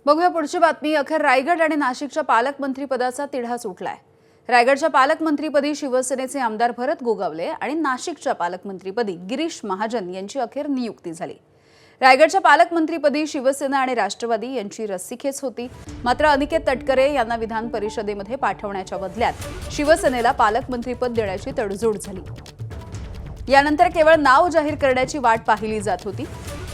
बघूया पुढची बातमी। अखेर रायगड आणि नाशिकच्या पालकमंत्रीपदाचा तिढा सुटलाय। रायगडच्या पालकमंत्रीपदी शिवसेनेचे आमदार भरत गोगावले आणि नाशिकच्या पालकमंत्रीपदी गिरीश महाजन यांची अखेर नियुक्ती झाली। रायगडच्या पालकमंत्रीपदी शिवसेना आणि राष्ट्रवादी यांची रस्सीखेच होती। मात्र अनिकेत तटकरे यांना विधान परिषदेमध्ये पाठवण्याच्या बदल्यात शिवसेनेला पालकमंत्रीपद देण्याची तडजोड झाली। यानंतर केवळ नाव जाहीर करण्याची वाट पाहिली जात होती।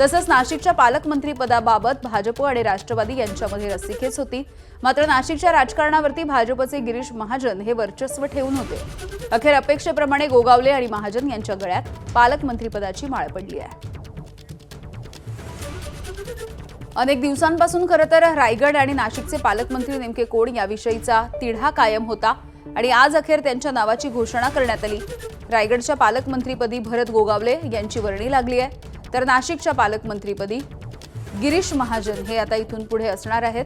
तसंच नाशिकच्या पालकमंत्रीपदाबाबत भाजप आणि राष्ट्रवादी यांच्यामध्ये रस्सीखेच होती। मात्र नाशिकच्या राजकारणावरती भाजपचे गिरीश महाजन हे वर्चस्व ठेवून होते। अखेर अपेक्षेप्रमाणे गोगावले आणि महाजन यांच्या गळ्यात पालकमंत्रीपदाची माळ पडली आहे। अनेक दिवसांपासून खरं तर रायगड आणि नाशिकचे पालकमंत्री नेमके कोण याविषयीचा तिढा कायम होता आणि आज अखेर त्यांच्या नावाची घोषणा करण्यात आली। रायगडच्या पालकमंत्रीपदी भरत गोगावले यांची वर्णी लागली आहे, तर नाशिकच्या पालकमंत्रीपदी गिरीश महाजन हे आता इथून पुढे असणार आहेत।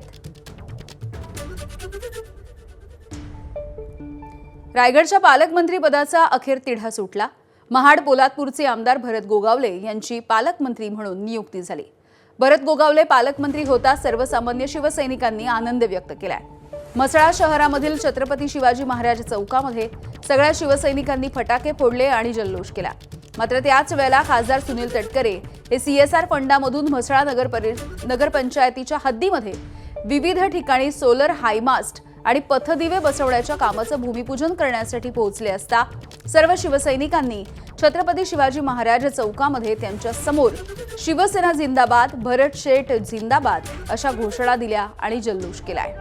रायगडच्या पालकमंत्रीपदाचा अखेर तिढा सुटला। महाड पोलादपूरचे आमदार भरत गोगावले यांची पालकमंत्री म्हणून नियुक्ती झाली। भरत गोगावले पालकमंत्री होता सर्वसामान्य शिवसैनिकांनी आनंद व्यक्त केलाय। म्हसळा शहरामधील छत्रपती शिवाजी महाराज चौकामध्ये सगळ्या शिवसैनिकांनी फटाके फोडले आणि जल्लोष केला। मात्र त्याच वेळेला खासदार सुनील तटकरे हे CSR फंडामधून म्हसळा नगरपंचायतीच्या हद्दीमध्ये विविध ठिकाणी सोलर हायमास्ट आणि पथदिवे बसवण्याच्या कामाचं भूमिपूजन करण्यासाठी पोहोचले असता सर्व शिवसैनिकांनी छत्रपती शिवाजी महाराज चौकामध्ये त्यांच्या समोर शिवसेना जिंदाबाद, भरत शेठ जिंदाबाद अशा घोषणा दिल्या आणि जल्लोष केलाय।